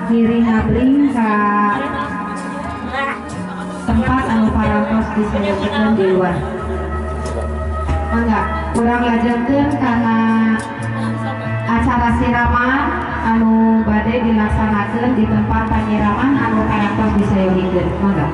giring ngabling ka tempat anu parantos disajikan di luar. Mangga kurang lajengkeun karena acara siraman anu bade dilaksanakeun di tempat panyiraman anu parantos disajikan. Mangga.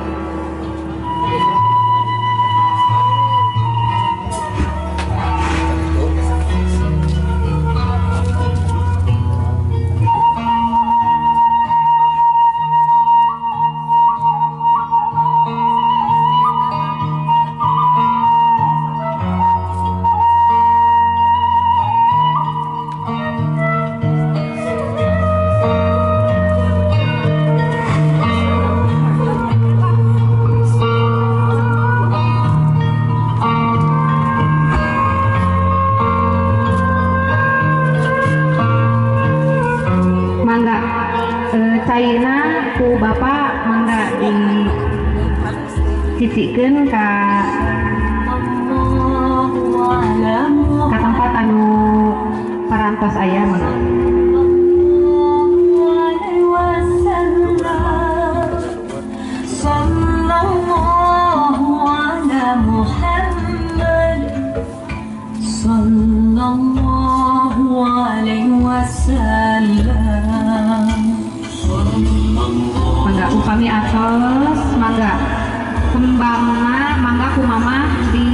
Caina ku bapak mangga dicicikeun ka tempat anu parantos aya mangga. Sallallahu alaihi wasallam. Mangga upami atos mangga kembangna mangga ku mama di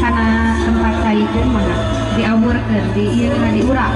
kana tempat caikeun mangga diaburkeun di ieu diurak